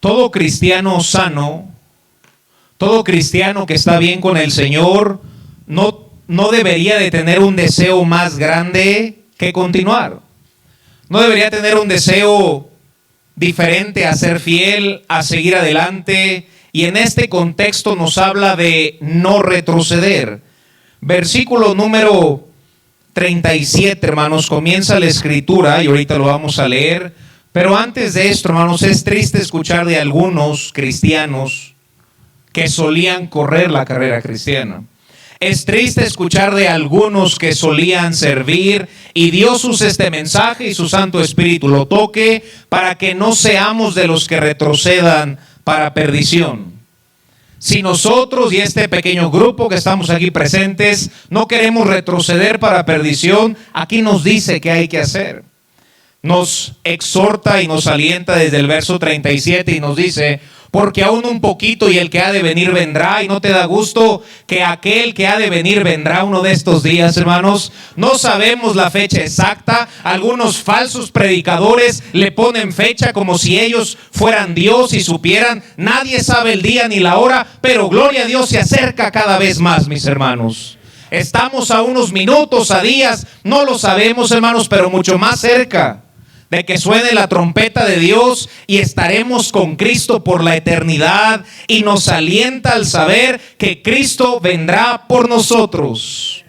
Todo cristiano sano, todo cristiano que está bien con el Señor, no debería de tener un deseo más grande que continuar. No debería tener un deseo diferente a ser fiel, a seguir adelante. Y en este contexto nos habla de no retroceder. Versículo número 37, hermanos, comienza la escritura y ahorita lo vamos a leer. Pero antes de esto, hermanos, es triste escuchar de algunos cristianos que solían correr la carrera cristiana. Es triste escuchar de algunos que solían servir y Dios usa este mensaje y su Santo Espíritu lo toque para que no seamos de los que retrocedan para perdición. Si nosotros y este pequeño grupo que estamos aquí presentes no queremos retroceder para perdición, aquí nos dice qué hay que hacer. Nos exhorta y nos alienta desde el verso 37 y nos dice: porque aún un poquito y el que ha de venir vendrá. Y no te da gusto que aquel que ha de venir vendrá uno de estos días, hermanos. No sabemos la fecha exacta. Algunos falsos predicadores le ponen fecha como si ellos fueran Dios y supieran. Nadie sabe el día ni la hora, pero gloria a Dios, se acerca cada vez más, mis hermanos. Estamos a unos minutos, a días, no lo sabemos, hermanos, pero mucho más cerca de que suene la trompeta de Dios y estaremos con Cristo por la eternidad, y nos alienta al saber que Cristo vendrá por nosotros.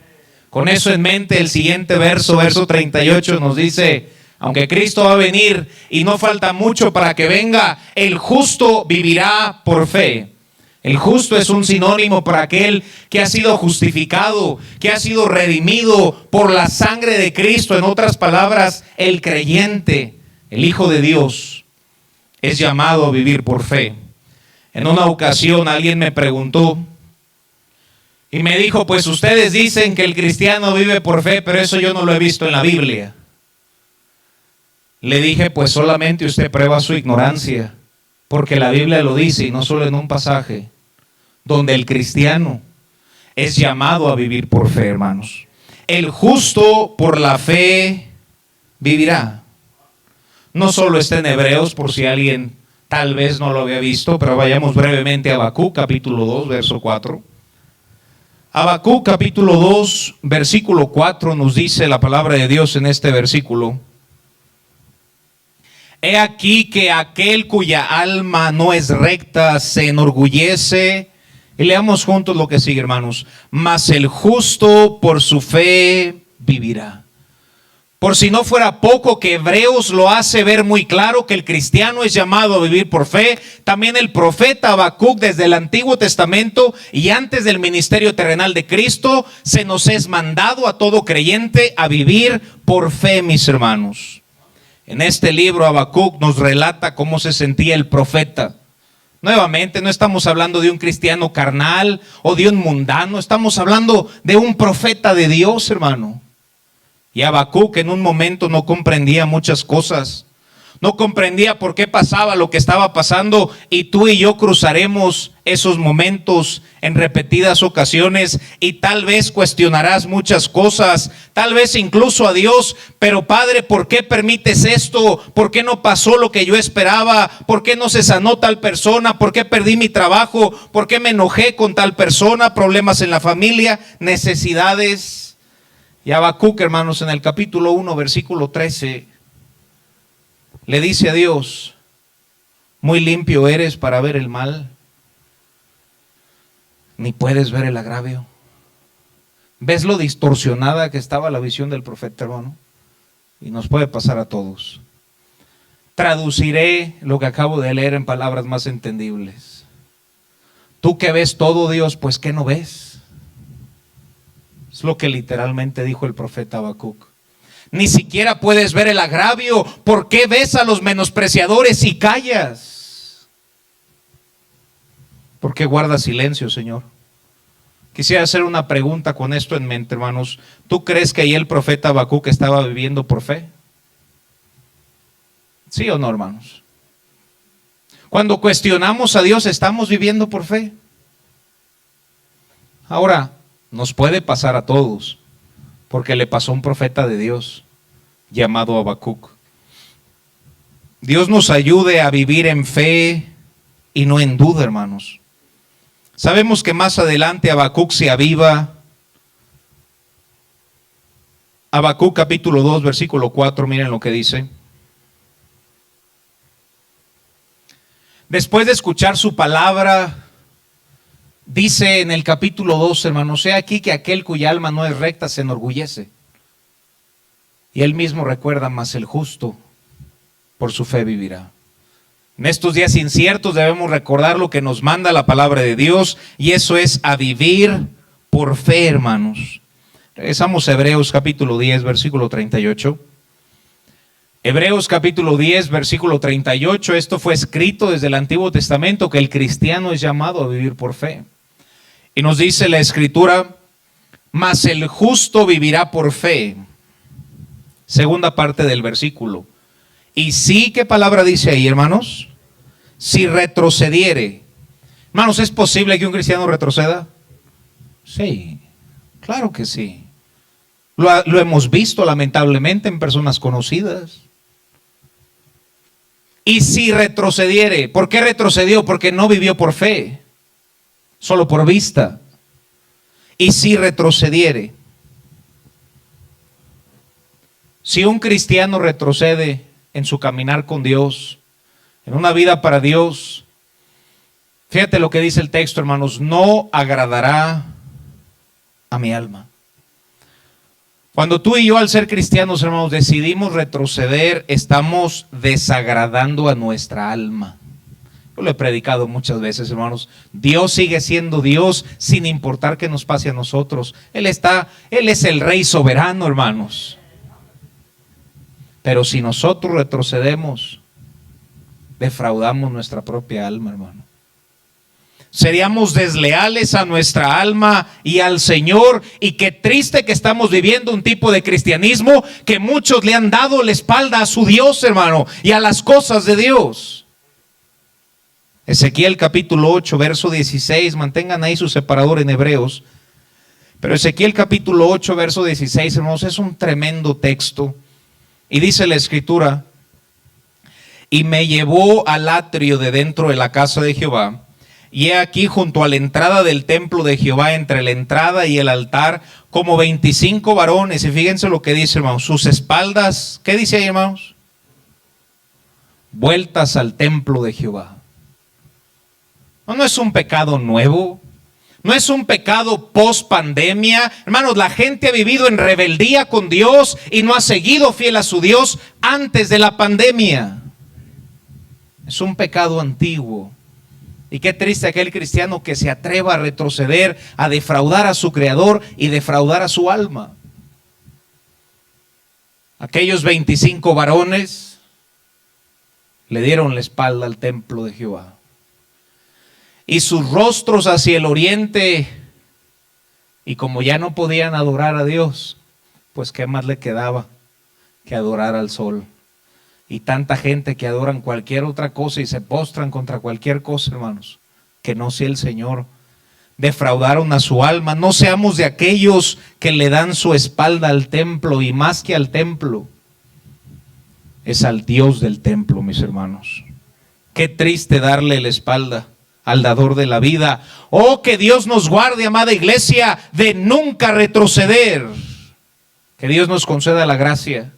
Con eso en mente, el siguiente verso 38 nos dice: aunque Cristo va a venir y no falta mucho para que venga, el justo vivirá por fe. El justo es un sinónimo para aquel que ha sido justificado, que ha sido redimido por la sangre de Cristo. En otras palabras, el creyente, el Hijo de Dios, es llamado a vivir por fe. En una ocasión alguien me preguntó y me dijo: pues ustedes dicen que el cristiano vive por fe, pero eso yo no lo he visto en la Biblia. Le dije: pues solamente usted prueba su ignorancia, porque la Biblia lo dice, y no solo en un pasaje, donde el cristiano es llamado a vivir por fe, hermanos. El justo por la fe vivirá. No solo está en Hebreos, por si alguien tal vez no lo había visto, pero vayamos brevemente a Habacuc, capítulo 2, verso 4. Habacuc, capítulo 2, versículo 4, nos dice la palabra de Dios en este versículo: he aquí que aquel cuya alma no es recta se enorgullece. Y leamos juntos lo que sigue, hermanos: mas el justo por su fe vivirá. Por si no fuera poco que Hebreos lo hace ver muy claro que el cristiano es llamado a vivir por fe, también el profeta Habacuc desde el Antiguo Testamento y antes del ministerio terrenal de Cristo, se nos es mandado a todo creyente a vivir por fe, mis hermanos. En este libro Habacuc nos relata cómo se sentía el profeta. Nuevamente, no estamos hablando de un cristiano carnal o de un mundano, estamos hablando de un profeta de Dios, hermano. Y Habacuc en un momento no comprendía muchas cosas. No comprendía por qué pasaba lo que estaba pasando, y tú y yo cruzaremos esos momentos en repetidas ocasiones y tal vez cuestionarás muchas cosas, tal vez incluso a Dios. Pero Padre, ¿por qué permites esto? ¿Por qué no pasó lo que yo esperaba? ¿Por qué no se sanó tal persona? ¿Por qué perdí mi trabajo? ¿Por qué me enojé con tal persona? Problemas en la familia, necesidades. Y Habacuc, hermanos, en el capítulo 1, versículo 13, le dice a Dios: muy limpio eres para ver el mal, ni puedes ver el agravio. ¿Ves lo distorsionada que estaba la visión del profeta, hermano? Y nos puede pasar a todos. Traduciré lo que acabo de leer en palabras más entendibles. Tú que ves todo, Dios, pues ¿qué no ves? Es lo que literalmente dijo el profeta Habacuc. Ni siquiera puedes ver el agravio. ¿Por qué ves a los menospreciadores y callas? ¿Por qué guardas silencio, Señor? Quisiera hacer una pregunta con esto en mente, hermanos. ¿Tú crees que ahí el profeta Habacuc estaba viviendo por fe? ¿Sí o no, hermanos? Cuando cuestionamos a Dios, ¿estamos viviendo por fe? Ahora, nos puede pasar a todos, porque le pasó a un profeta de Dios llamado Habacuc. Dios nos ayude a vivir en fe y no en duda, hermanos. Sabemos que más adelante Habacuc se aviva. Habacuc capítulo 2, versículo 4, miren lo que dice. Después de escuchar su palabra, dice en el capítulo 2, hermanos, he aquí que aquel cuya alma no es recta se enorgullece. Y él mismo recuerda, mas el justo por su fe vivirá. En estos días inciertos debemos recordar lo que nos manda la palabra de Dios, y eso es a vivir por fe, hermanos. Regresamos a Hebreos capítulo 10, versículo 38. Hebreos capítulo 10, versículo 38. Esto fue escrito desde el Antiguo Testamento, que el cristiano es llamado a vivir por fe. Y nos dice la Escritura, mas el justo vivirá por fe. Segunda parte del versículo. Y sí, ¿qué palabra dice ahí, hermanos? Si retrocediere. Hermanos, ¿es posible que un cristiano retroceda? Sí, claro que sí. Lo hemos visto lamentablemente en personas conocidas. Y si retrocediere, ¿por qué retrocedió? Porque no vivió por fe, solo por vista. Y si retrocediere, si un cristiano retrocede en su caminar con Dios, en una vida para Dios, fíjate lo que dice el texto, hermanos, no agradará a mi alma. Cuando tú y yo, al ser cristianos, hermanos, decidimos retroceder, estamos desagradando a nuestra alma. Yo lo he predicado muchas veces, hermanos. Dios sigue siendo Dios sin importar qué nos pase a nosotros. Él es el Rey soberano, hermanos. Pero si nosotros retrocedemos, defraudamos nuestra propia alma, hermano. Seríamos desleales a nuestra alma y al Señor. Y qué triste que estamos viviendo un tipo de cristianismo que muchos le han dado la espalda a su Dios, hermano, y a las cosas de Dios. Ezequiel capítulo 8, verso 16, mantengan ahí su separador en Hebreos. Pero Ezequiel capítulo 8, verso 16, hermanos, es un tremendo texto. Y dice la Escritura, y me llevó al atrio de dentro de la casa de Jehová, y he aquí junto a la entrada del templo de Jehová, entre la entrada y el altar, como 25 varones. Y fíjense lo que dice, hermanos, sus espaldas, ¿qué dice ahí, hermanos? Vueltas al templo de Jehová. No es un pecado nuevo. No es un pecado post pandemia. Hermanos, la gente ha vivido en rebeldía con Dios y no ha seguido fiel a su Dios antes de la pandemia. Es un pecado antiguo. Y qué triste aquel cristiano que se atreva a retroceder, a defraudar a su Creador y defraudar a su alma. Aquellos 25 varones le dieron la espalda al templo de Jehová. Y sus rostros hacia el oriente, y como ya no podían adorar a Dios, pues qué más le quedaba que adorar al sol. Y tanta gente que adoran cualquier otra cosa y se postran contra cualquier cosa, hermanos, que no sea el Señor. Defraudaron a su alma. No seamos de aquellos que le dan su espalda al templo, y más que al templo, es al Dios del templo, mis hermanos. Qué triste darle la espalda al dador de la vida. Oh, que Dios nos guarde, amada iglesia, de nunca retroceder. Que Dios nos conceda la gracia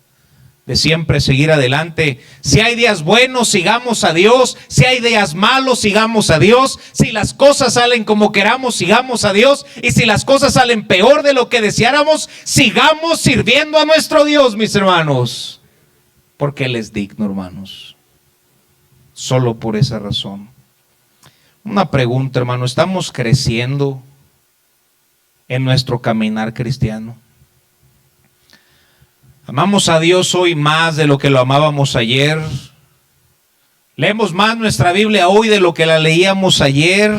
de siempre seguir adelante. Si hay días buenos, sigamos a Dios. Si hay días malos, sigamos a Dios. Si las cosas salen como queramos, sigamos a Dios. Y si las cosas salen peor de lo que deseáramos, sigamos sirviendo a nuestro Dios, mis hermanos. Porque Él es digno, hermanos. Solo por esa razón. Una pregunta, hermano, ¿estamos creciendo en nuestro caminar cristiano? ¿Amamos a Dios hoy más de lo que lo amábamos ayer? ¿Leemos más nuestra Biblia hoy de lo que la leíamos ayer?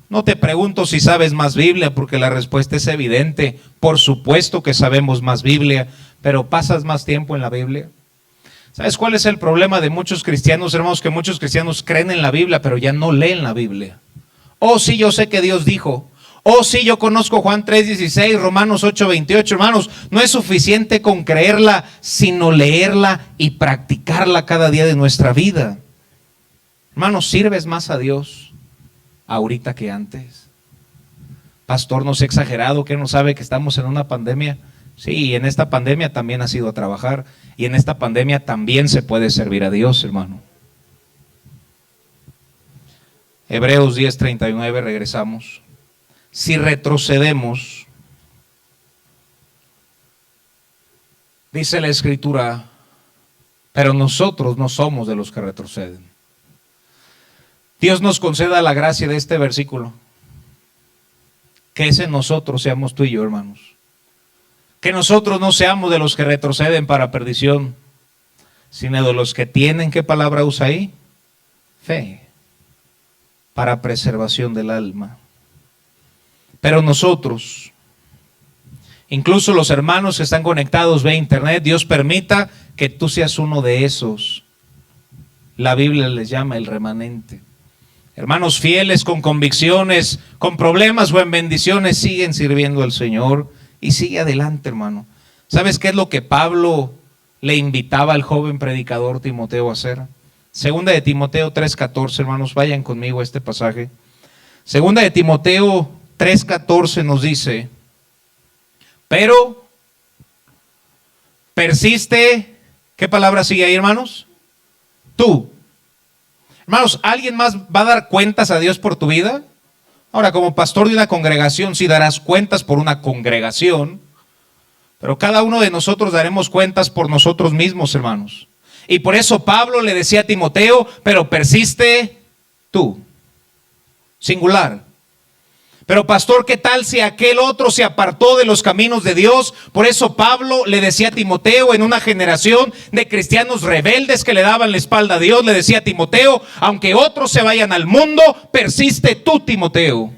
No te pregunto si sabes más Biblia, porque la respuesta es evidente. Por supuesto que sabemos más Biblia, pero ¿pasas más tiempo en la Biblia? ¿Sabes cuál es el problema de muchos cristianos, hermanos? Que muchos cristianos creen en la Biblia, pero ya no leen la Biblia. Oh, sí, yo sé que Dios dijo. Oh, sí, yo conozco Juan 3:16, Romanos 8:28, hermanos. No es suficiente con creerla, sino leerla y practicarla cada día de nuestra vida. Hermanos, ¿sirves más a Dios ahorita que antes? Pastor, ¿no se ha exagerado que no sabe que estamos en una pandemia? Sí, en esta pandemia también has ido a trabajar y en esta pandemia también se puede servir a Dios, hermano. Hebreos 10:39, regresamos. Si retrocedemos, dice la Escritura, pero nosotros no somos de los que retroceden. Dios nos conceda la gracia de este versículo, que ese nosotros seamos tú y yo, hermanos. Que nosotros no seamos de los que retroceden para perdición, sino de los que tienen, ¿qué palabra usa ahí? Fe, para preservación del alma. Pero nosotros, incluso los hermanos que están conectados vía internet, Dios permita que tú seas uno de esos. La Biblia les llama el remanente. Hermanos fieles, con convicciones, con problemas o en bendiciones, siguen sirviendo al Señor y sigue adelante, hermano. ¿Sabes qué es lo que Pablo le invitaba al joven predicador Timoteo a hacer? Segunda de Timoteo 3:14, hermanos, vayan conmigo a este pasaje. Segunda de Timoteo 3:14 nos dice, pero persiste, ¿qué palabra sigue ahí, hermanos? Tú. Hermanos, ¿alguien más va a dar cuentas a Dios por tu vida? Ahora, como pastor de una congregación, sí darás cuentas por una congregación, pero cada uno de nosotros daremos cuentas por nosotros mismos, hermanos. Y por eso Pablo le decía a Timoteo, pero persiste tú. Singular. Pero pastor, ¿qué tal si aquel otro se apartó de los caminos de Dios? Por eso Pablo le decía a Timoteo, en una generación de cristianos rebeldes que le daban la espalda a Dios, le decía a Timoteo, aunque otros se vayan al mundo, persiste tú, Timoteo.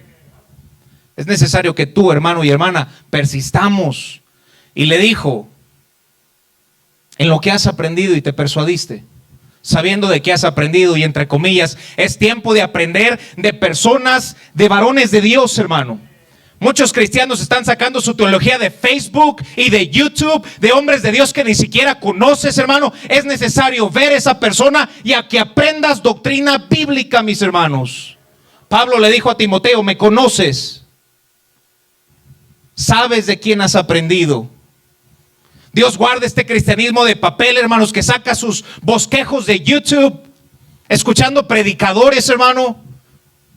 Es necesario que tú, hermano y hermana, persistamos. Y le dijo, en lo que has aprendido y te persuadiste, sabiendo de qué has aprendido, y entre comillas, es tiempo de aprender de personas, de varones de Dios, hermano. Muchos cristianos están sacando su teología de Facebook y de YouTube, de hombres de Dios que ni siquiera conoces, hermano. Es necesario ver a esa persona y a que aprendas doctrina bíblica, mis hermanos. Pablo le dijo a Timoteo, me conoces, sabes de quién has aprendido. Dios guarde este cristianismo de papel, hermanos, que saca sus bosquejos de YouTube, escuchando predicadores, hermano,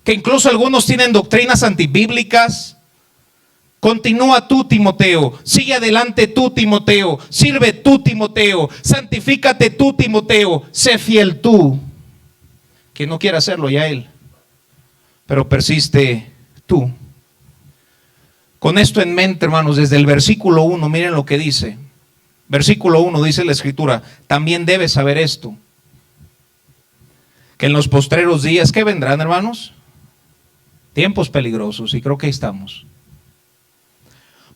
que incluso algunos tienen doctrinas antibíblicas. Continúa tú, Timoteo, sigue adelante tú, Timoteo, sirve tú, Timoteo, santifícate tú, Timoteo, sé fiel tú. Quien no quiera hacerlo, ya él, pero persiste tú. Con esto en mente, hermanos, desde el versículo 1, miren lo que dice. Versículo 1 dice la Escritura, también debes saber esto, que en los postreros días, ¿qué vendrán, hermanos? Tiempos peligrosos, y creo que ahí estamos.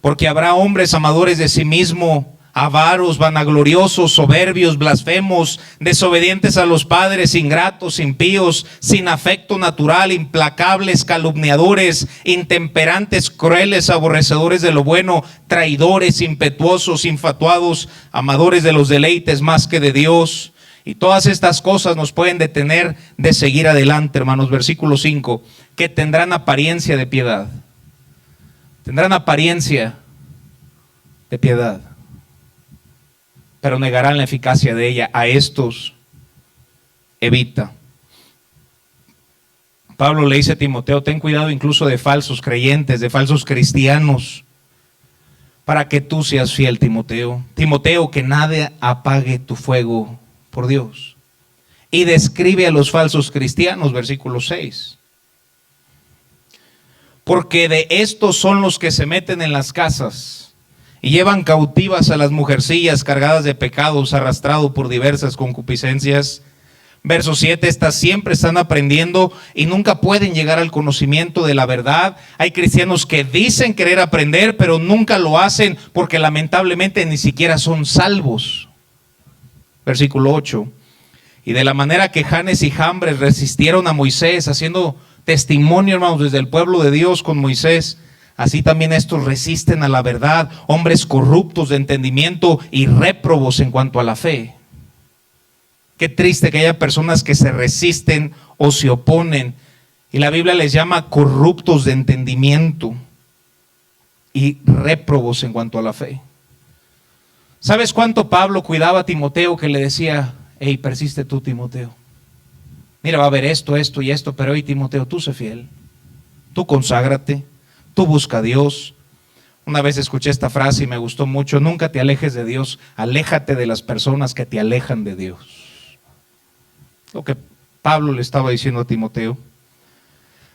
Porque habrá hombres amadores de sí mismo, avaros, vanagloriosos, soberbios, blasfemos, desobedientes a los padres, ingratos, impíos, sin afecto natural, implacables, calumniadores, intemperantes, crueles, aborrecedores de lo bueno, traidores, impetuosos, infatuados, amadores de los deleites más que de Dios. Y todas estas cosas nos pueden detener de seguir adelante, hermanos. Versículo 5, que tendrán apariencia de piedad. Tendrán apariencia de piedad, pero negarán la eficacia de ella. A estos evita. Pablo le dice a Timoteo, ten cuidado incluso de falsos creyentes, de falsos cristianos, para que tú seas fiel, Timoteo. Timoteo, que nadie apague tu fuego por Dios. Y describe a los falsos cristianos, versículo 6. Porque de estos son los que se meten en las casas y llevan cautivas a las mujercillas cargadas de pecados, arrastrado por diversas concupiscencias. Verso 7, estas siempre están aprendiendo y nunca pueden llegar al conocimiento de la verdad. Hay cristianos que dicen querer aprender, pero nunca lo hacen porque lamentablemente ni siquiera son salvos. Versículo 8, y de la manera que Janes y Jambres resistieron a Moisés, haciendo testimonio, hermanos, desde el pueblo de Dios con Moisés, así también estos resisten a la verdad, hombres corruptos de entendimiento y réprobos en cuanto a la fe. Qué triste que haya personas que se resisten o se oponen. Y la Biblia les llama corruptos de entendimiento y réprobos en cuanto a la fe. ¿Sabes cuánto Pablo cuidaba a Timoteo, que le decía: hey, persiste tú, Timoteo? Mira, va a haber esto, esto y esto, pero hey, Timoteo, tú sé fiel. Tú conságrate, tú busca a Dios. Una vez escuché esta frase y me gustó mucho: nunca te alejes de Dios, aléjate de las personas que te alejan de Dios. Lo que Pablo le estaba diciendo a Timoteo.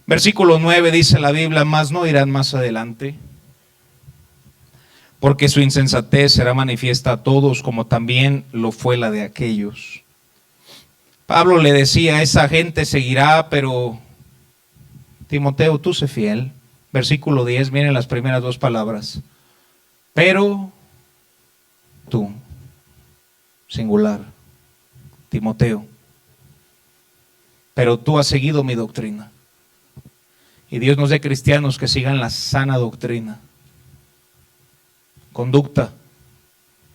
Versículo 9 dice la Biblia: mas no irán más adelante, porque su insensatez será manifiesta a todos, como también lo fue la de aquellos. Pablo le decía: esa gente seguirá, pero Timoteo, tú sé fiel. Versículo 10, miren las primeras dos palabras: pero tú, singular, Timoteo, pero tú has seguido mi doctrina. Y Dios nos dé cristianos que sigan la sana doctrina. Conducta,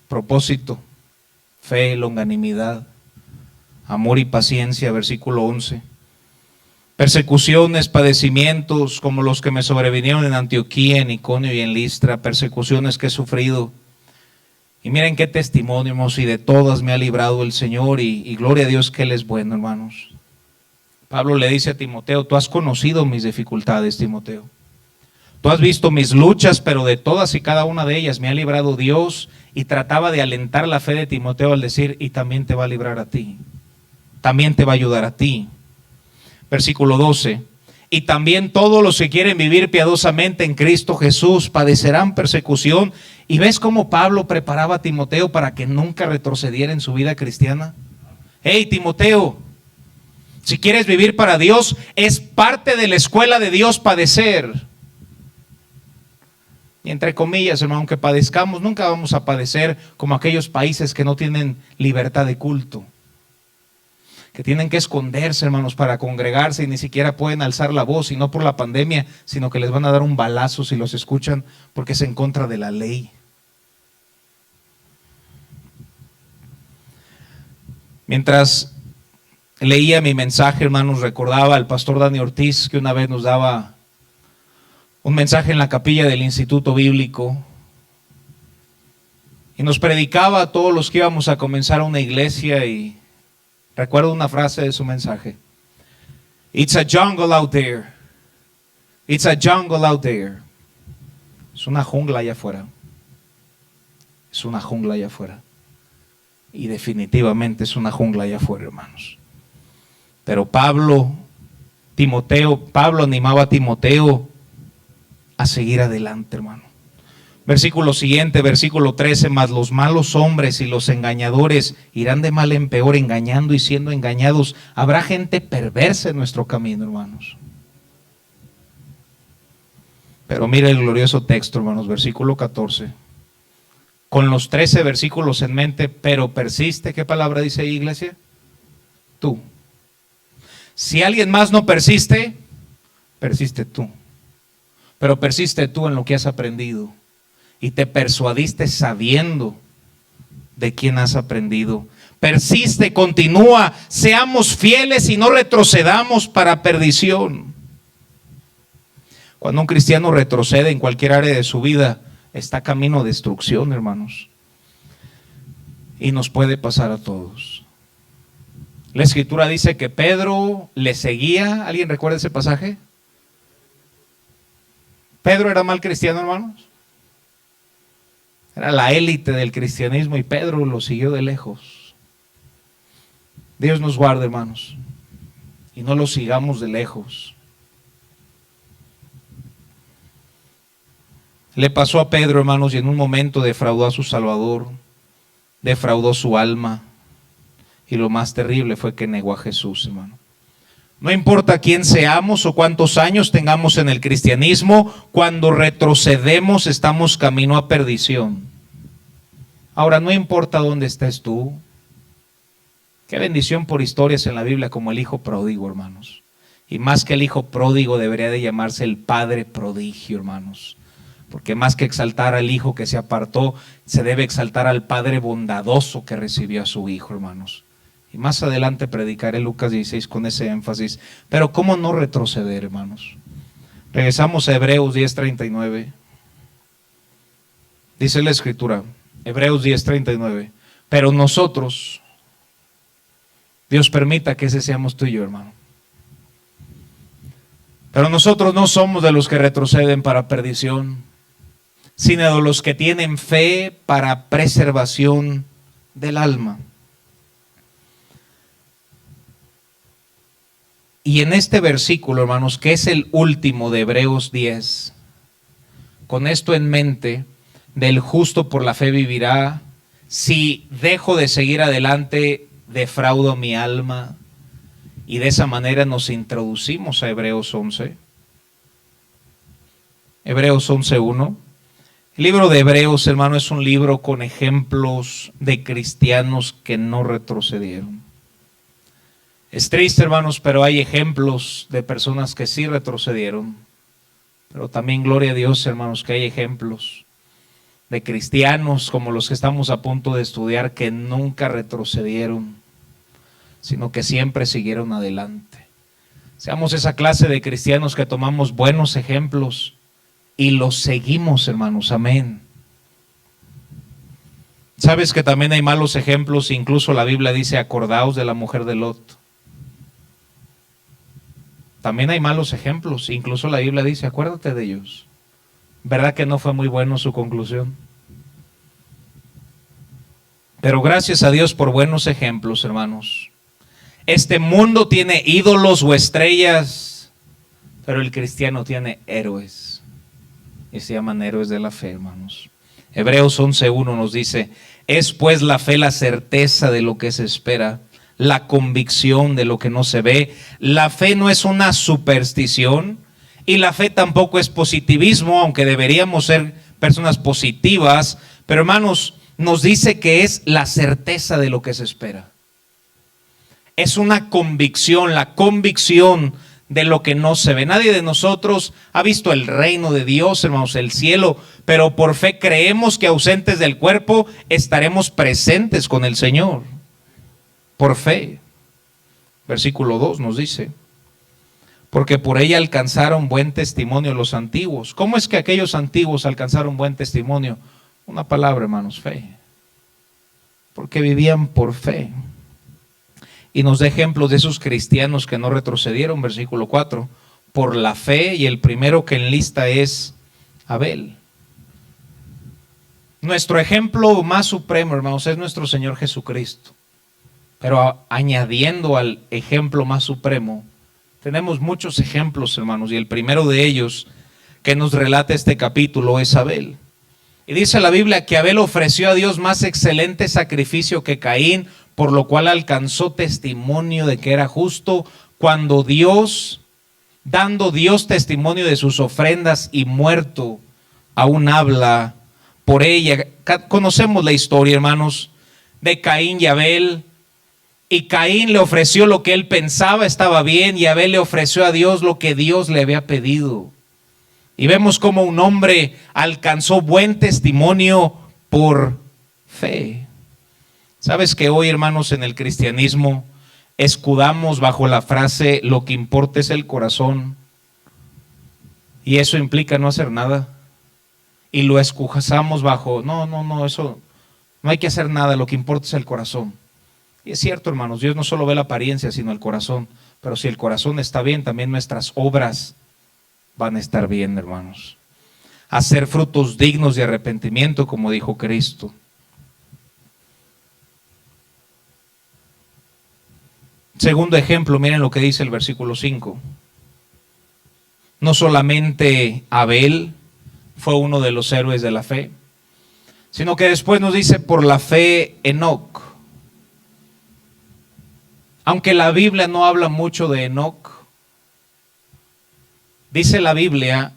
propósito, fe, longanimidad, amor y paciencia. Versículo 11. Persecuciones, padecimientos como los que me sobrevinieron en Antioquía, en Iconio y en Listra, persecuciones que he sufrido. Y miren qué testimonio, hermanos, y de todas me ha librado el Señor, y gloria a Dios que Él es bueno, hermanos. Pablo le dice a Timoteo: tú has conocido mis dificultades, Timoteo. Tú has visto mis luchas, pero de todas y cada una de ellas me ha librado Dios. Y trataba de alentar la fe de Timoteo al decir: y también te va a librar a ti, también te va a ayudar a ti. Versículo 12: y también todos los que quieren vivir piadosamente en Cristo Jesús padecerán persecución. ¿Y ves cómo Pablo preparaba a Timoteo para que nunca retrocediera en su vida cristiana? Hey, Timoteo, si quieres vivir para Dios, es parte de la escuela de Dios padecer. Y entre comillas, hermano, aunque padezcamos, nunca vamos a padecer como aquellos países que no tienen libertad de culto, que tienen que esconderse, hermanos, para congregarse y ni siquiera pueden alzar la voz, y no por la pandemia, sino que les van a dar un balazo si los escuchan, porque es en contra de la ley. Mientras leía mi mensaje, hermanos, recordaba al pastor Dani Ortiz, que una vez nos daba un mensaje en la capilla del Instituto Bíblico y nos predicaba a todos los que íbamos a comenzar una iglesia. Y recuerdo una frase de su mensaje: it's a jungle out there, it's a jungle out there. Es una jungla allá afuera, es una jungla allá afuera, y definitivamente es una jungla allá afuera, hermanos. Pero Pablo animaba a Timoteo a seguir adelante, hermano. Versículo siguiente, versículo 13: mas los malos hombres y los engañadores irán de mal en peor, engañando y siendo engañados. Habrá gente perversa en nuestro camino, hermanos. Pero mire el glorioso texto, hermanos, versículo 14. Con los 13 versículos en mente: pero persiste. ¿Qué palabra dice ahí, iglesia? Tú. Si alguien más no persiste, persiste tú. Pero persiste tú en lo que has aprendido y te persuadiste sabiendo de quién has aprendido. Persiste, continúa, seamos fieles y no retrocedamos para perdición. Cuando un cristiano retrocede en cualquier área de su vida, está camino a destrucción, hermanos. Y nos puede pasar a todos. La Escritura dice que Pedro le seguía. ¿Alguien recuerda ese pasaje? Pedro era mal cristiano, hermanos. Era la élite del cristianismo y Pedro lo siguió de lejos. Dios nos guarde, hermanos, y no lo sigamos de lejos. Le pasó a Pedro, hermanos, y en un momento defraudó a su Salvador, defraudó su alma, y lo más terrible fue que negó a Jesús, hermano. No importa quién seamos o cuántos años tengamos en el cristianismo, cuando retrocedemos estamos camino a perdición. Ahora, no importa dónde estés tú. Qué bendición por historias en la Biblia como el hijo pródigo, hermanos. Y más que el hijo pródigo debería de llamarse el padre prodigio, hermanos. Porque más que exaltar al hijo que se apartó, se debe exaltar al padre bondadoso que recibió a su hijo, hermanos. Y más adelante predicaré Lucas 16 con ese énfasis. Pero ¿cómo no retroceder, hermanos? Regresamos a Hebreos 10:39. Dice la Escritura, Hebreos 10:39. Pero nosotros, Dios permita que ese seamos tú y yo, hermano. Pero nosotros no somos de los que retroceden para perdición, sino de los que tienen fe para preservación del alma. Y en este versículo, hermanos, que es el último de Hebreos 10, con esto en mente, del justo por la fe vivirá, si dejo de seguir adelante, defraudo mi alma. Y de esa manera nos introducimos a Hebreos 11. Hebreos 11:1. El libro de Hebreos, hermano, es un libro con ejemplos de cristianos que no retrocedieron. Es triste, hermanos, pero hay ejemplos de personas que sí retrocedieron. Pero también, gloria a Dios, hermanos, que hay ejemplos de cristianos como los que estamos a punto de estudiar que nunca retrocedieron, sino que siempre siguieron adelante. Seamos esa clase de cristianos que tomamos buenos ejemplos y los seguimos, hermanos. Amén. Sabes que también hay malos ejemplos, incluso la Biblia dice, acordaos de la mujer de Lot. También hay malos ejemplos, incluso la Biblia dice, acuérdate de ellos. ¿Verdad que no fue muy bueno su conclusión? Pero gracias a Dios por buenos ejemplos, hermanos. Este mundo tiene ídolos o estrellas, pero el cristiano tiene héroes. Y se llaman héroes de la fe, hermanos. Hebreos 11:1 nos dice, es pues la fe la certeza de lo que se espera, la convicción de lo que no se ve. La fe no es una superstición y la fe tampoco es positivismo, aunque deberíamos ser personas positivas. Pero hermanos, nos dice que es la certeza de lo que se espera. Es una convicción, la convicción de lo que no se ve. Nadie de nosotros ha visto el reino de Dios, hermanos, el cielo, pero por fe creemos que ausentes del cuerpo estaremos presentes con el Señor. Por fe. Versículo 2 nos dice, porque por ella alcanzaron buen testimonio los antiguos. ¿Cómo es que aquellos antiguos alcanzaron buen testimonio? Una palabra, hermanos, fe. Porque vivían por fe. Y nos da ejemplos de esos cristianos que no retrocedieron, versículo 4, por la fe, y el primero que enlista es Abel. Nuestro ejemplo más supremo, hermanos, es nuestro Señor Jesucristo. Pero añadiendo al ejemplo más supremo, tenemos muchos ejemplos, hermanos, y el primero de ellos que nos relata este capítulo es Abel. Y dice la Biblia que Abel ofreció a Dios más excelente sacrificio que Caín, por lo cual alcanzó testimonio de que era justo, cuando Dios, dando Dios testimonio de sus ofrendas y muerto, aún habla por ella. Conocemos la historia, hermanos, de Caín y Abel. Y Caín le ofreció lo que él pensaba estaba bien, y Abel le ofreció a Dios lo que Dios le había pedido. Y vemos cómo un hombre alcanzó buen testimonio por fe. ¿Sabes que hoy, hermanos, en el cristianismo escudamos bajo la frase lo que importa es el corazón? Y eso implica no hacer nada. Y lo excusamos bajo, no, eso no hay que hacer nada, lo que importa es el corazón. Y es cierto, hermanos, Dios no solo ve la apariencia, sino el corazón. Pero si el corazón está bien, también nuestras obras van a estar bien, hermanos. Hacer frutos dignos de arrepentimiento, como dijo Cristo. Segundo ejemplo, miren lo que dice el versículo 5. No solamente Abel fue uno de los héroes de la fe, sino que después nos dice por la fe Enoc. Aunque la Biblia no habla mucho de Enoc, dice la Biblia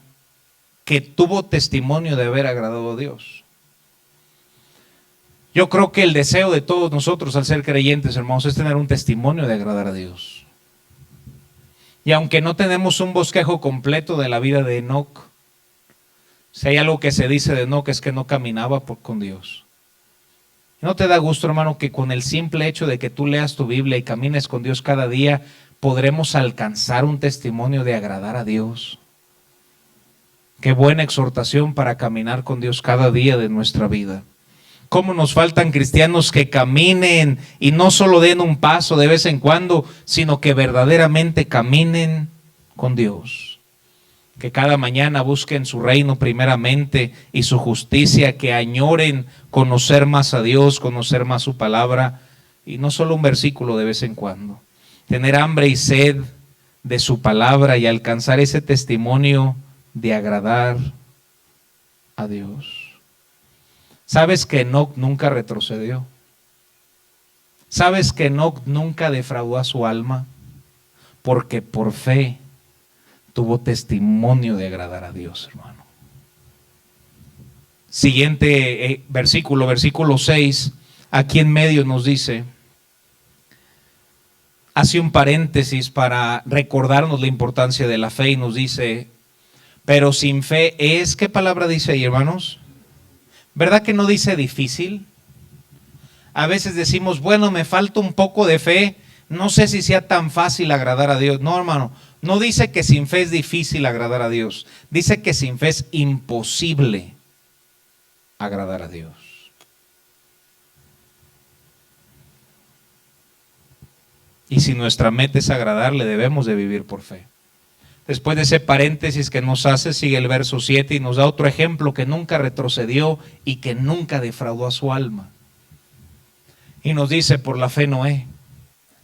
que tuvo testimonio de haber agradado a Dios. Yo creo que el deseo de todos nosotros al ser creyentes, hermanos, es tener un testimonio de agradar a Dios. Y aunque no tenemos un bosquejo completo de la vida de Enoc, si hay algo que se dice de Enoc es que no caminaba con Dios. ¿No te da gusto, hermano, que con el simple hecho de que tú leas tu Biblia y camines con Dios cada día, podremos alcanzar un testimonio de agradar a Dios? Qué buena exhortación para caminar con Dios cada día de nuestra vida. ¿Cómo nos faltan cristianos que caminen y no solo den un paso de vez en cuando, sino que verdaderamente caminen con Dios? Que cada mañana busquen su reino primeramente y su justicia, que añoren conocer más a Dios, conocer más su palabra, y no solo un versículo de vez en cuando. Tener hambre y sed de su palabra y alcanzar ese testimonio de agradar a Dios. ¿Sabes que Enoc nunca retrocedió? ¿Sabes que Enoc nunca defraudó a su alma? Porque por fe tuvo testimonio de agradar a Dios, hermano. Siguiente versículo, versículo 6, aquí en medio nos dice, hace un paréntesis para recordarnos la importancia de la fe y nos dice, pero sin fe es, ¿qué palabra dice ahí, hermanos? ¿Verdad que no dice difícil? A veces decimos, bueno, me falta un poco de fe, no sé si sea tan fácil agradar a Dios. No, hermano, no dice que sin fe es difícil agradar a Dios. Dice que sin fe es imposible agradar a Dios. Y si nuestra meta es agradarle, debemos de vivir por fe. Después de ese paréntesis que nos hace, sigue el verso 7 y nos da otro ejemplo que nunca retrocedió y que nunca defraudó a su alma. Y nos dice, por la fe Noé,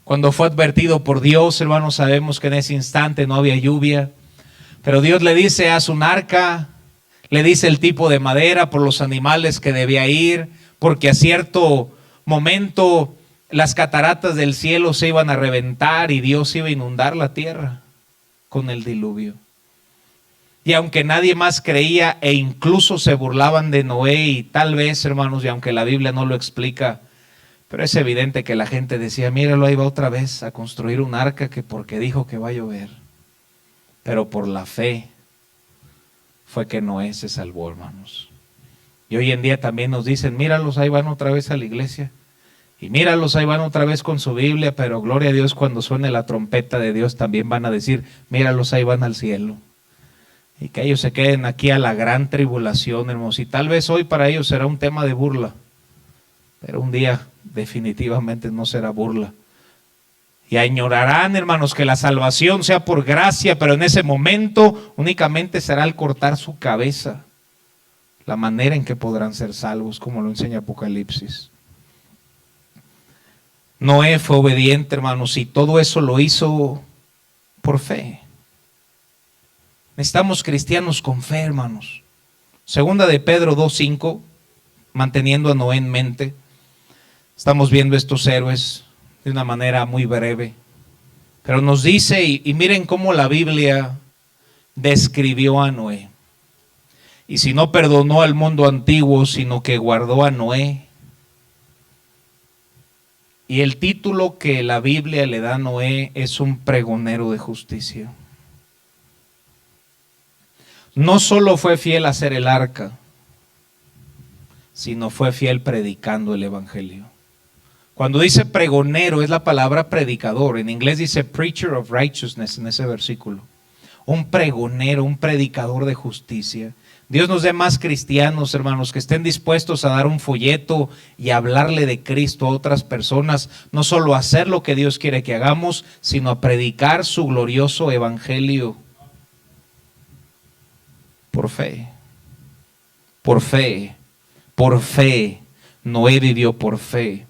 cuando fue advertido por Dios, hermanos, sabemos que en ese instante no había lluvia, pero Dios le dice, haz un arca, le dice el tipo de madera, por los animales que debía ir, porque a cierto momento las cataratas del cielo se iban a reventar y Dios iba a inundar la tierra con el diluvio. Y aunque nadie más creía e incluso se burlaban de Noé, y tal vez, hermanos, y aunque la Biblia no lo explica, pero es evidente que la gente decía, míralo, ahí va otra vez a construir un arca que porque dijo que va a llover. Pero por la fe fue que Noé se salvó, hermanos. Y hoy en día también nos dicen, míralos, ahí van otra vez a la iglesia. Y míralos, ahí van otra vez con su Biblia, pero gloria a Dios, cuando suene la trompeta de Dios también van a decir, míralos, ahí van al cielo. Y que ellos se queden aquí a la gran tribulación, hermanos. Y tal vez hoy para ellos será un tema de burla, pero un día definitivamente no será burla. Y añorarán, hermanos, que la salvación sea por gracia, pero en ese momento únicamente será al cortar su cabeza la manera en que podrán ser salvos, como lo enseña Apocalipsis. Noé fue obediente, hermanos, y todo eso lo hizo por fe. Necesitamos cristianos con fe, hermanos. Segunda de Pedro 2:5, manteniendo a Noé en mente. Estamos viendo estos héroes de una manera muy breve, pero nos dice, y miren cómo la Biblia describió a Noé. Y si no perdonó al mundo antiguo, sino que guardó a Noé. Y el título que la Biblia le da a Noé es un pregonero de justicia. No solo fue fiel a hacer el arca, sino fue fiel predicando el evangelio. Cuando dice pregonero es la palabra predicador. En inglés dice preacher of righteousness en ese versículo. Un pregonero, un predicador de justicia. Dios nos dé más cristianos, hermanos, que estén dispuestos a dar un folleto y hablarle de Cristo a otras personas. No solo a hacer lo que Dios quiere que hagamos, sino a predicar su glorioso evangelio. Por fe. Por fe. Por fe. Noé vivió por fe.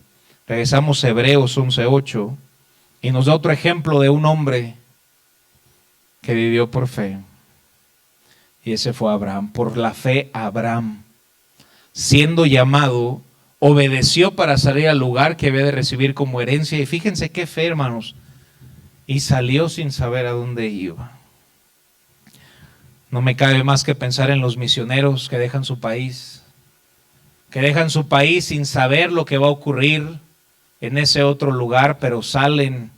Regresamos a Hebreos 11:8 y nos da otro ejemplo de un hombre que vivió por fe. Y ese fue Abraham. Por la fe Abraham, siendo llamado, obedeció para salir al lugar que había de recibir como herencia. Y fíjense qué fe, hermanos. Y salió sin saber a dónde iba. No me cabe más que pensar en los misioneros que dejan su país. Que dejan su país sin saber lo que va a ocurrir en ese otro lugar, pero salen,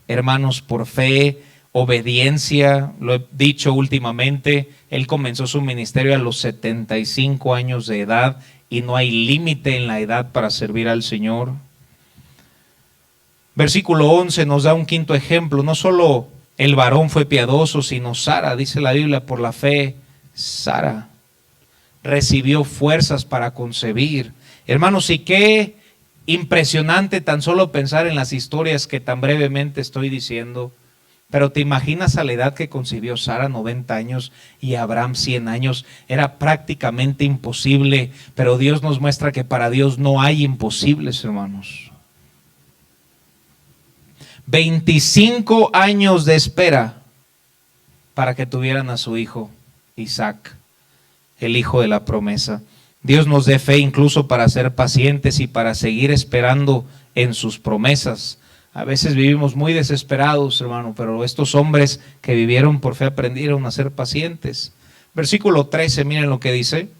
hermanos, por fe, obediencia. Lo he dicho últimamente, él comenzó su ministerio a los 75 años de edad y no hay límite en la edad para servir al Señor. Versículo 11 nos da un quinto ejemplo. No solo el varón fue piadoso, sino Sara, dice la Biblia, por la fe, Sara recibió fuerzas para concebir. Hermanos, y qué impresionante tan solo pensar en las historias que tan brevemente estoy diciendo. Pero te imaginas a la edad que concibió Sara, 90 años, y Abraham 100 años. Era prácticamente imposible, pero Dios nos muestra que para Dios no hay imposibles, hermanos. 25 años de espera para que tuvieran a su hijo Isaac, el hijo de la promesa. Dios nos dé fe incluso para ser pacientes y para seguir esperando en sus promesas. A veces vivimos muy desesperados, hermano, pero estos hombres que vivieron por fe aprendieron a ser pacientes. Versículo 13, miren lo que dice.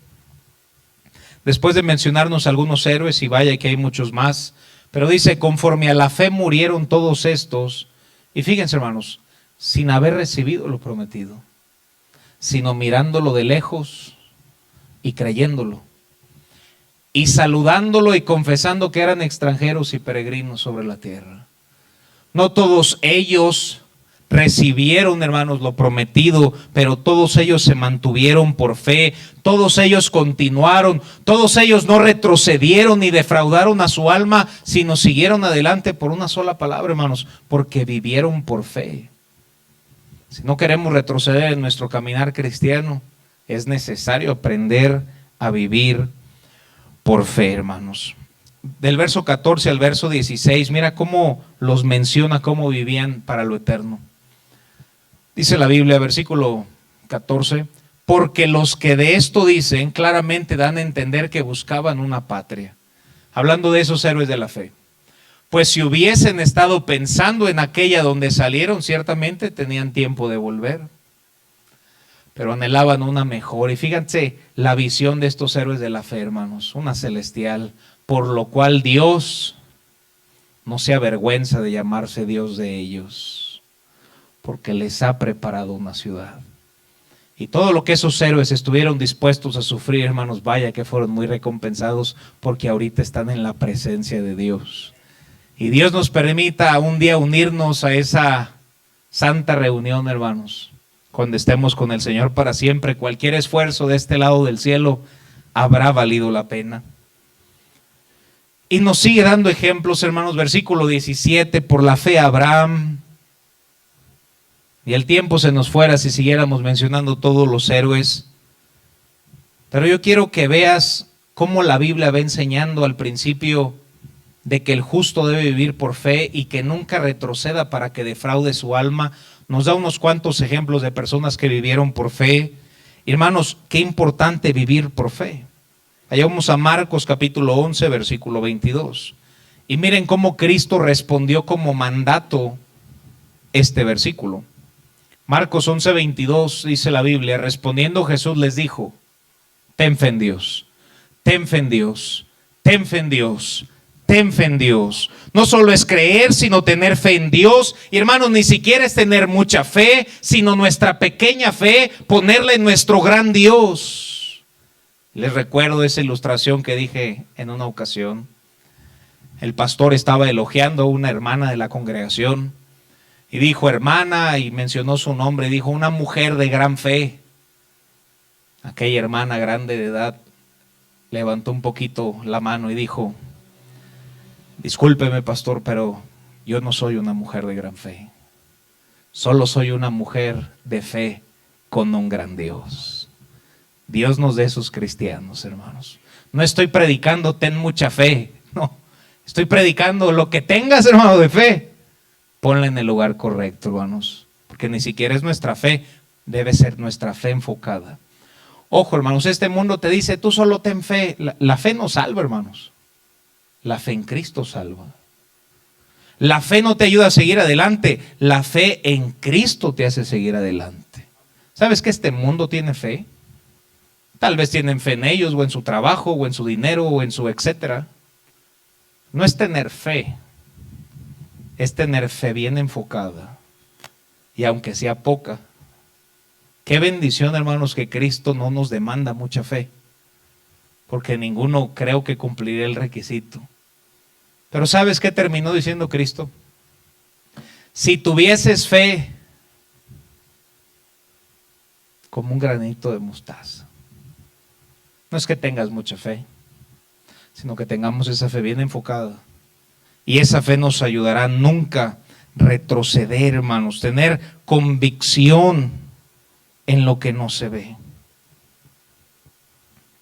Después de mencionarnos algunos héroes, y vaya que hay muchos más, pero dice, conforme a la fe murieron todos estos, y fíjense, hermanos, sin haber recibido lo prometido, sino mirándolo de lejos y creyéndolo, y saludándolo y confesando que eran extranjeros y peregrinos sobre la tierra. No todos ellos recibieron, hermanos, lo prometido, pero todos ellos se mantuvieron por fe, todos ellos continuaron, todos ellos no retrocedieron ni defraudaron a su alma, sino siguieron adelante por una sola palabra, hermanos, porque vivieron por fe. Si no queremos retroceder en nuestro caminar cristiano, es necesario aprender a vivir por fe, hermanos. Del verso 14 al verso 16, mira cómo los menciona, cómo vivían para lo eterno. Dice la Biblia, versículo 14, porque los que de esto dicen claramente dan a entender que buscaban una patria. Hablando de esos héroes de la fe. Pues si hubiesen estado pensando en aquella donde salieron, ciertamente tenían tiempo de volver. Pero anhelaban una mejor. Y fíjense la visión de estos héroes de la fe, hermanos, una celestial, por lo cual Dios no se avergüenza de llamarse Dios de ellos, porque les ha preparado una ciudad. Y todo lo que esos héroes estuvieron dispuestos a sufrir, hermanos, vaya que fueron muy recompensados, porque ahorita están en la presencia de Dios. Y Dios nos permita un día unirnos a esa santa reunión, hermanos, cuando estemos con el Señor para siempre. Cualquier esfuerzo de este lado del cielo habrá valido la pena. Y nos sigue dando ejemplos, hermanos, versículo 17, por la fe Abraham, y el tiempo se nos fuera si siguiéramos mencionando todos los héroes, pero yo quiero que veas cómo la Biblia va enseñando al principio de que el justo debe vivir por fe y que nunca retroceda para que defraude su alma. Nos da unos cuantos ejemplos de personas que vivieron por fe. Hermanos, qué importante vivir por fe. Allá vamos a Marcos capítulo 11, versículo 22. Y miren cómo Cristo respondió como mandato este versículo. Marcos 11, 22 dice la Biblia, respondiendo Jesús les dijo, ten fe en Dios, ten fe en Dios, ten fe en Dios, ten fe en Dios. No solo es creer, sino tener fe en Dios. Y hermanos, ni siquiera es tener mucha fe, sino nuestra pequeña fe, ponerla en nuestro gran Dios. Les recuerdo esa ilustración que dije en una ocasión. El pastor estaba elogiando a una hermana de la congregación y dijo hermana, y mencionó su nombre, dijo una mujer de gran fe. Aquella hermana grande de edad levantó un poquito la mano y dijo, discúlpeme pastor, pero yo no soy una mujer de gran fe. Solo soy una mujer de fe con un gran Dios. Dios nos dé esos cristianos, hermanos. No estoy predicando ten mucha fe, no. Estoy predicando lo que tengas, hermano, de fe. Ponla en el lugar correcto, hermanos. Porque ni siquiera es nuestra fe, debe ser nuestra fe enfocada. Ojo, hermanos, este mundo te dice, tú solo ten fe. La fe no salva, hermanos. La fe en Cristo salva. La fe no te ayuda a seguir adelante. La fe en Cristo te hace seguir adelante. ¿Sabes que este mundo tiene fe? Tal vez tienen fe en ellos, o en su trabajo, o en su dinero, o en su etcétera. No es tener fe, es tener fe bien enfocada. Y aunque sea poca, qué bendición, hermanos, que Cristo no nos demanda mucha fe. porque ninguno creo que cumpliría el requisito. Pero ¿sabes qué terminó diciendo Cristo? Si tuvieses fe como un granito de mostaza. No es que tengas mucha fe, sino que tengamos esa fe bien enfocada. Y esa fe nos ayudará a nunca retroceder, hermanos, tener convicción en lo que no se ve.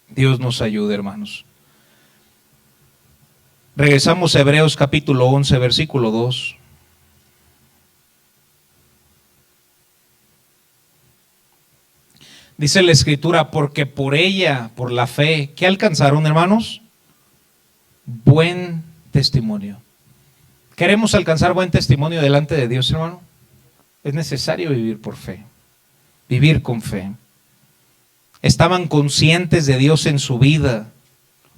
Dios nos ayude, hermanos. Regresamos a Hebreos capítulo 11, versículo 2. Dice la Escritura, porque por ella, por la fe, ¿qué alcanzaron, hermanos? Buen testimonio. ¿Queremos alcanzar buen testimonio delante de Dios, hermano? Es necesario vivir por fe, vivir con fe. Estaban conscientes de Dios en su vida,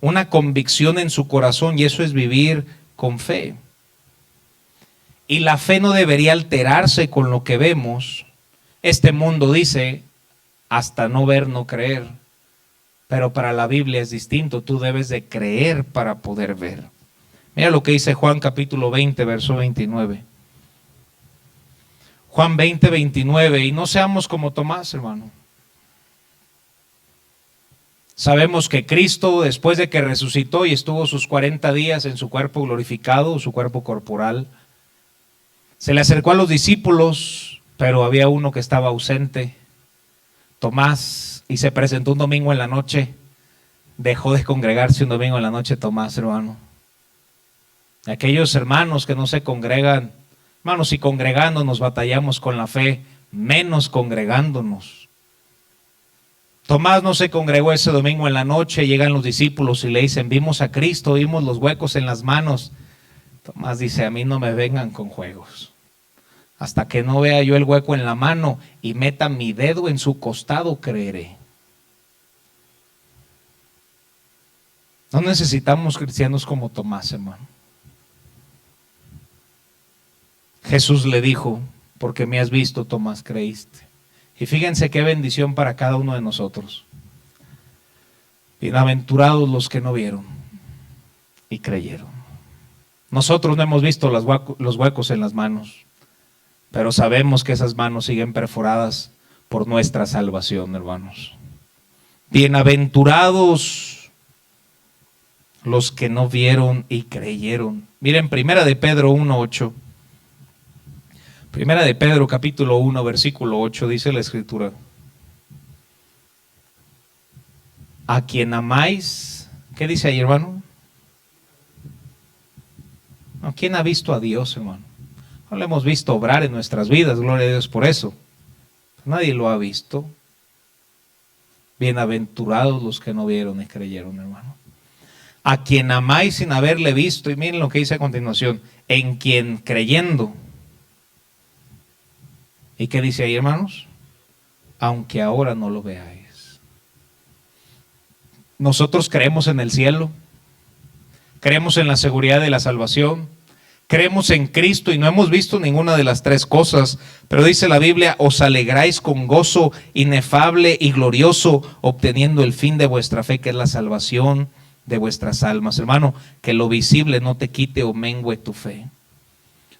una convicción en su corazón, y eso es vivir con fe. Y la fe no debería alterarse con lo que vemos. Este mundo dice, hasta no ver, no creer. Pero para la Biblia es distinto, tú debes de creer para poder ver. Mira lo que dice Juan capítulo 20, verso 29. Juan 20, 29, y no seamos como Tomás, hermano. Sabemos que Cristo, después de que resucitó y estuvo sus 40 días en su cuerpo glorificado, su cuerpo corporal, se le acercó a los discípulos, pero había uno que estaba ausente, Tomás, y se presentó un domingo en la noche. Dejó de congregarse un domingo en la noche Tomás, hermano. Aquellos hermanos que no se congregan, hermanos, si congregándonos batallamos con la fe, menos congregándonos. Tomás no se congregó ese domingo en la noche, llegan los discípulos y le dicen, vimos a Cristo, vimos los huecos en las manos. Tomás dice, a mí no me vengan con juegos. Hasta que no vea yo el hueco en la mano y meta mi dedo en su costado, creeré. No necesitamos cristianos como Tomás, hermano. Jesús le dijo, porque me has visto, Tomás, creíste. Y fíjense qué bendición para cada uno de nosotros. Bienaventurados los que no vieron y creyeron. Nosotros no hemos visto los huecos en las manos, pero sabemos que esas manos siguen perforadas por nuestra salvación, hermanos. Bienaventurados los que no vieron y creyeron. Miren, Primera de Pedro 1:8. Primera de Pedro capítulo 1 versículo 8 dice la Escritura. A quien amáis, ¿qué dice ahí, hermano? ¿A quién ha visto a Dios, hermano? No lo hemos visto obrar en nuestras vidas, gloria a Dios por eso. Nadie lo ha visto. Bienaventurados los que no vieron y creyeron, hermano. A quien amáis sin haberle visto, y miren lo que dice a continuación, en quien creyendo. ¿Y qué dice ahí, hermanos? Aunque ahora no lo veáis. Nosotros creemos en el cielo, creemos en la seguridad de la salvación, creemos en Cristo y no hemos visto ninguna de las tres cosas, pero dice la Biblia, os alegráis con gozo inefable y glorioso, obteniendo el fin de vuestra fe, que es la salvación de vuestras almas. Hermano, que lo visible no te quite o mengue tu fe.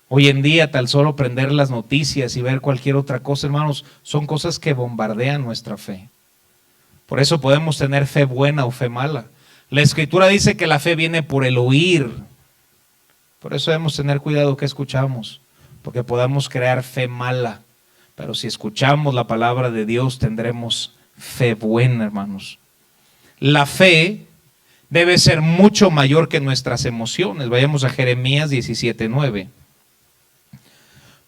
Hoy en día, tal solo prender las noticias y ver cualquier otra cosa, hermanos, son cosas que bombardean nuestra fe. Por eso podemos tener fe buena o fe mala. La Escritura dice que la fe viene por el oír. Por eso debemos tener cuidado que escuchamos, porque podamos crear fe mala. Pero si escuchamos la palabra de Dios, tendremos fe buena, hermanos. La fe debe ser mucho mayor que nuestras emociones. Vayamos a Jeremías 17:9.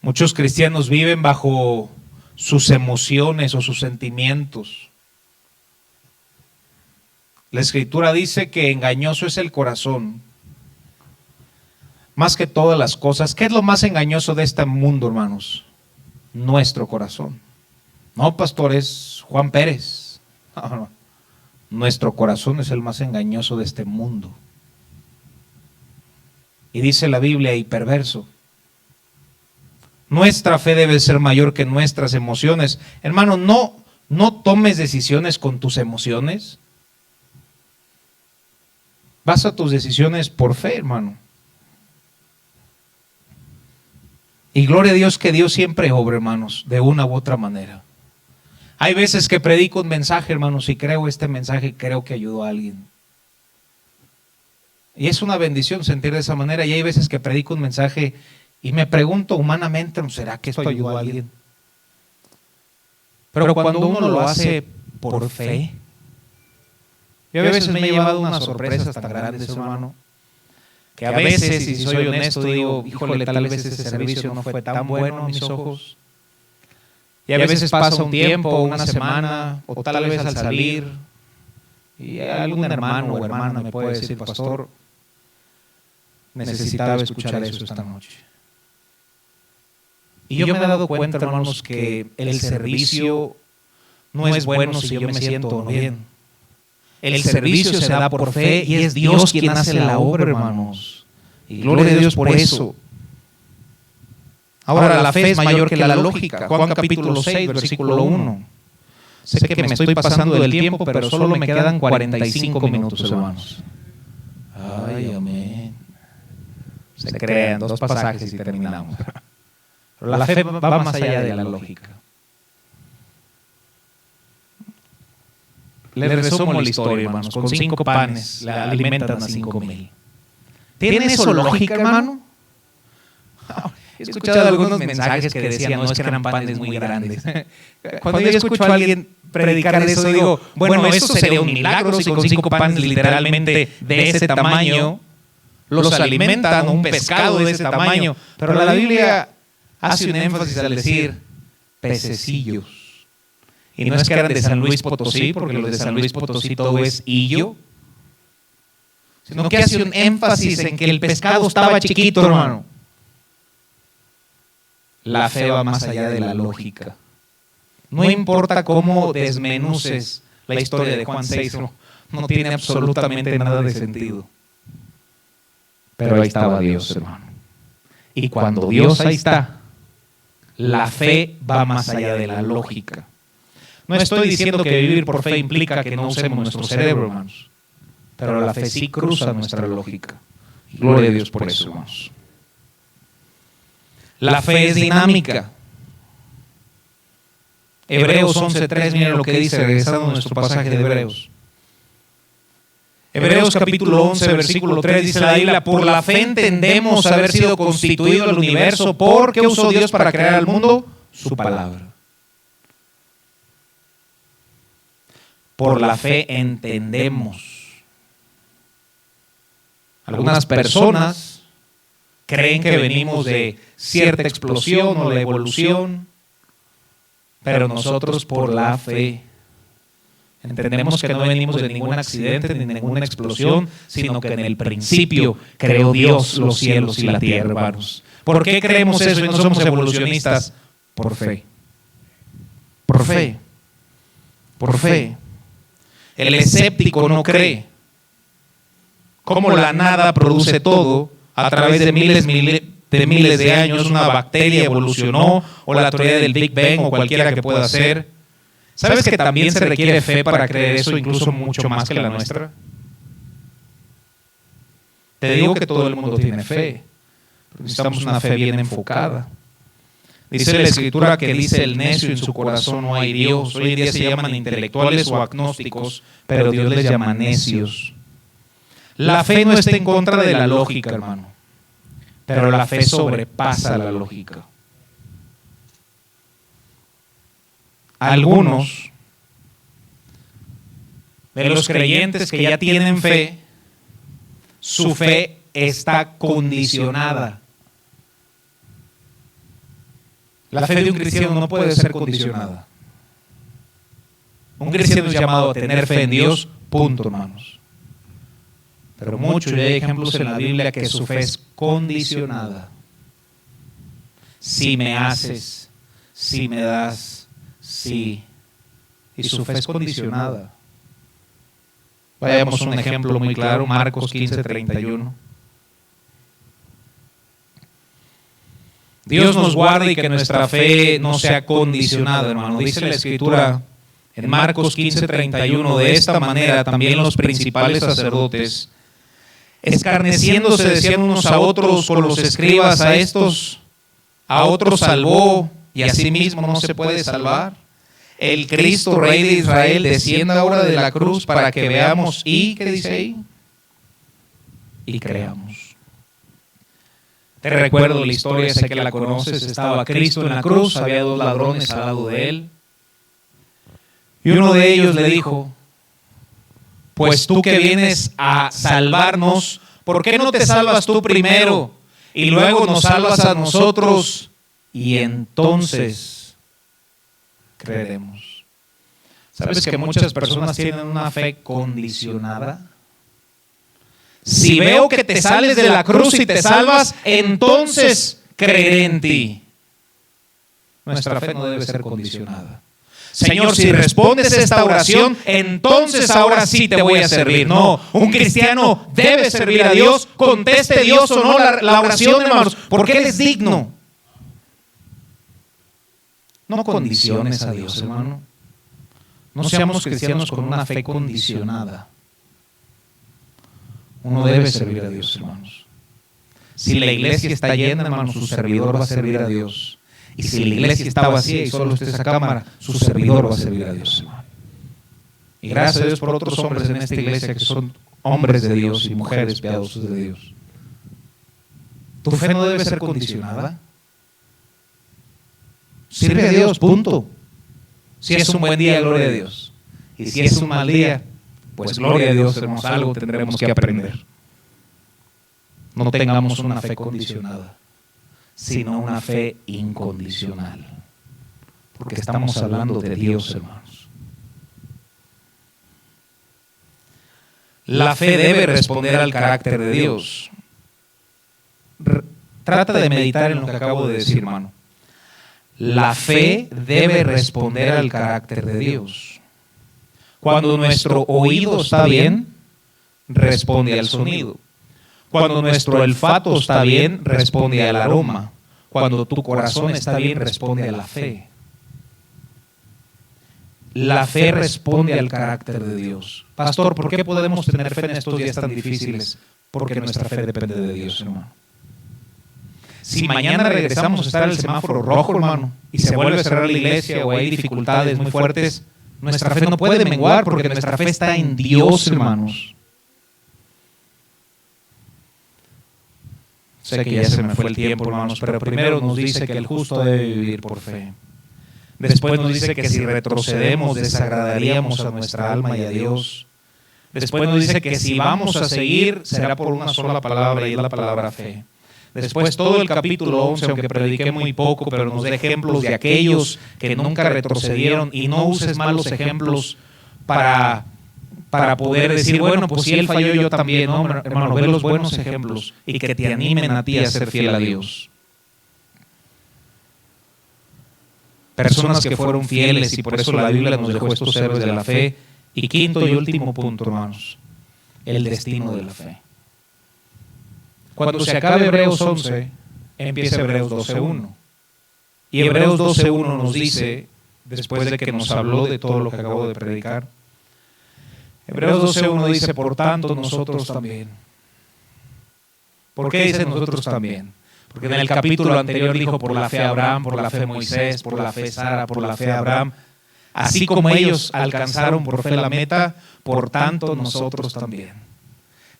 Muchos cristianos viven bajo sus emociones o sus sentimientos. La Escritura dice que engañoso es el corazón, más que todas las cosas. ¿Qué es lo más engañoso de este mundo, hermanos? Nuestro corazón. No, pastor, es Juan Pérez. No. Nuestro corazón es el más engañoso de este mundo. Y dice la Biblia, y perverso. Nuestra fe debe ser mayor que nuestras emociones. Hermano, no tomes decisiones con tus emociones. Basa tus decisiones por fe, hermano. Y gloria a Dios que Dios siempre obra, hermanos, de una u otra manera. Hay veces que predico un mensaje, hermanos, y creo este mensaje, creo que ayudó a alguien. Y es una bendición sentir de esa manera. Y hay veces que predico un mensaje y me pregunto humanamente, ¿será que esto ayudó a alguien? Pero cuando uno lo hace por fe, yo a veces me he llevado unas sorpresas tan grandes, hermano, que a veces, y si soy honesto, digo, híjole, tal vez ese servicio no fue tan bueno a mis ojos. Y a veces pasa un tiempo, una semana, o tal vez al salir, y algún hermano o hermana me puede decir, pastor, necesitaba escuchar eso esta noche. Y yo me he dado cuenta, hermanos, que el servicio no es bueno si yo me siento bien. El servicio se da por fe y es Dios quien hace la obra, hermanos. Y gloria a Dios por eso. Ahora, la fe es mayor que la lógica. Juan capítulo 6, versículo 1. Sé que me estoy pasando del tiempo, pero solo me quedan 45 minutos, hermanos. Ay, amén. Se crean 2 pasajes y terminamos. Pero la fe va más allá de la lógica. Les resumo la historia, hermanos. Con 5 panes la alimentan a 5,000. ¿Tiene eso lógica, hermano? He escuchado algunos mensajes que decían, no, es que eran panes muy grandes. Cuando yo escucho a alguien predicar eso, digo, bueno, eso sería un milagro si con 5 panes literalmente de ese tamaño los alimentan, o un pescado de ese tamaño. Pero la Biblia hace un énfasis al decir pececillos. Y no es que eran de San Luis Potosí, porque los de San Luis Potosí todo es hillo, sino que hace un énfasis en que el pescado estaba chiquito, hermano. La fe va más allá de la lógica. No importa cómo desmenuces la historia de Juan 6, no tiene absolutamente nada de sentido. Pero ahí estaba Dios, hermano. Y cuando Dios ahí está, la fe va más allá de la lógica. No estoy diciendo que vivir por fe implica que no usemos nuestro cerebro, hermanos. Pero la fe sí cruza nuestra lógica. Gloria a Dios por eso, hermanos. La fe es dinámica. Hebreos 11:3, miren lo que dice, regresando a nuestro pasaje de Hebreos. Hebreos capítulo 11, versículo 3, dice la Biblia, por la fe entendemos haber sido constituido el universo. ¿Por qué usó Dios para crear el mundo? Su palabra. Por la fe entendemos. Algunas personas creen que venimos de cierta explosión o la evolución, pero nosotros por la fe entendemos que no venimos de ningún accidente ni ninguna explosión, sino que en el principio creó Dios los cielos y la tierra, hermanos. ¿Por qué creemos eso y no somos evolucionistas? Por fe. Por fe. Por fe. El escéptico no cree. Como la nada produce todo, a través de miles de años una bacteria evolucionó, o la teoría del Big Bang, o cualquiera que pueda ser. ¿Sabes que también se requiere fe para creer eso, incluso mucho más que la nuestra? Te digo que todo el mundo tiene fe, pero necesitamos una fe bien enfocada. Dice la Escritura que dice el necio en su corazón no hay Dios. Hoy en día se llaman intelectuales o agnósticos, pero Dios les llama necios. La fe no está en contra de la lógica, hermano, pero la fe sobrepasa la lógica. Algunos de los creyentes que ya tienen fe, su fe está condicionada. La fe de un cristiano no puede ser condicionada. Un cristiano es llamado a tener fe en Dios, punto, hermanos. Pero muchos, y hay ejemplos en la Biblia que su fe es condicionada. Si me haces, si me das, sí. Y su fe es condicionada. Vayamos a un ejemplo muy claro, Marcos 15:31. Dios nos guarde y que nuestra fe no sea condicionada, hermano. Dice la Escritura en Marcos 15:31, de esta manera también los principales sacerdotes escarneciéndose decían unos a otros con los escribas: a otros salvó y a sí mismo no se puede salvar. El Cristo, Rey de Israel, descienda ahora de la cruz para que veamos y, ¿qué dice ahí? Y creamos. Te recuerdo la historia, sé que la conoces. Estaba Cristo en la cruz, había dos ladrones al lado de él. Y uno de ellos le dijo: pues tú que vienes a salvarnos, ¿por qué no te salvas tú primero y luego nos salvas a nosotros? Y entonces creeremos. ¿Sabes que muchas personas tienen una fe condicionada? Si veo que te sales de la cruz y te salvas, entonces creeré en ti. Nuestra fe no debe ser condicionada. Señor, si respondes esta oración, entonces ahora sí te voy a servir. No, un cristiano debe servir a Dios, conteste Dios o no la oración, hermanos, porque Él es digno. No condiciones a Dios, hermano. No seamos cristianos con una fe condicionada. Uno debe servir a Dios, hermanos. Si la iglesia está llena, hermanos, su servidor va a servir a Dios. Y si la iglesia está vacía y solo está esa cámara, su servidor va a servir a Dios, hermano. Y gracias a Dios por otros hombres en esta iglesia que son hombres de Dios y mujeres piadosos de Dios. Tu fe no debe ser condicionada. Sirve a Dios, punto. Si es un buen día, gloria a Dios. Y si es un mal día, pues gloria a Dios, hermanos, algo tendremos que aprender. No tengamos una fe condicionada, sino una fe incondicional. Porque estamos hablando de Dios, hermanos. La fe debe responder al carácter de Dios. Trata de meditar en lo que acabo de decir, hermano. La fe debe responder al carácter de Dios. Cuando nuestro oído está bien, responde al sonido. Cuando nuestro olfato está bien, responde al aroma. Cuando tu corazón está bien, responde a la fe. La fe responde al carácter de Dios. Pastor, ¿por qué podemos tener fe en estos días tan difíciles? Porque nuestra fe depende de Dios, hermano. Si mañana regresamos a estar en el semáforo rojo, hermano, y se vuelve a cerrar la iglesia o hay dificultades muy fuertes, nuestra fe no puede menguar porque nuestra fe está en Dios, hermanos. Sé que ya se me fue el tiempo, hermanos, pero primero nos dice que el justo debe vivir por fe. Después nos dice que si retrocedemos desagradaríamos a nuestra alma y a Dios. Después nos dice que si vamos a seguir será por una sola palabra y es la palabra fe. Después todo el capítulo 11, aunque prediqué muy poco, pero nos da ejemplos de aquellos que nunca retrocedieron, y no uses malos ejemplos para poder decir, bueno, pues si él falló yo también. No, hermano, ve los buenos ejemplos y que te animen a ti a ser fiel a Dios. Personas que fueron fieles y por eso la Biblia nos dejó estos héroes de la fe. Y quinto y último punto, hermanos, el destino de la fe. Cuando se acabe Hebreos 11, empieza Hebreos 12.1. Y Hebreos 12.1 nos dice, después de que nos habló de todo lo que acabo de predicar, Hebreos 12.1 dice, por tanto nosotros también. ¿Por qué dice nosotros también? Porque en el capítulo anterior dijo por la fe Abraham, por la fe Moisés, por la fe Sara, por la fe Abraham. Así como ellos alcanzaron por fe la meta, por tanto nosotros también.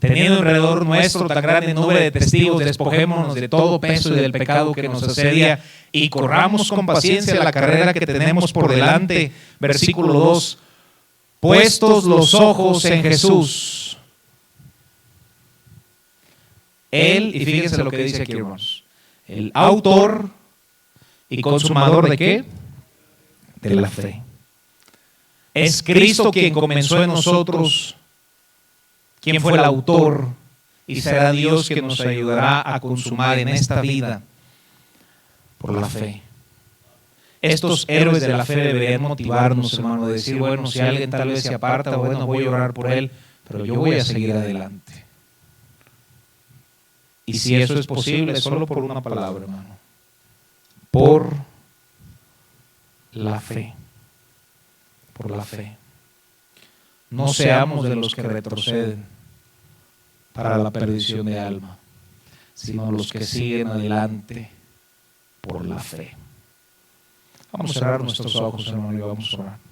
Teniendo alrededor nuestro tan grande nube de testigos, despojémonos de todo peso y del pecado que nos asedia y corramos con paciencia la carrera que tenemos por delante. Versículo 2. Puestos los ojos en Jesús. Él, y fíjense lo que dice aquí, hermanos, el autor y consumador ¿de qué? De la fe. Es Cristo quien comenzó en nosotros, quien fue el autor, y será Dios quien nos ayudará a consumar en esta vida por la fe. Estos héroes de la fe deberían motivarnos, hermano, de decir, bueno, si alguien tal vez se aparta, bueno, voy a orar por él, pero yo voy a seguir adelante. Y si eso es posible, solo por una palabra, hermano. Por la fe. Por la fe. No seamos de los que retroceden. para la perdición de alma, sino los que siguen adelante por la fe. Vamos a cerrar nuestros ojos, hermano, y vamos a orar.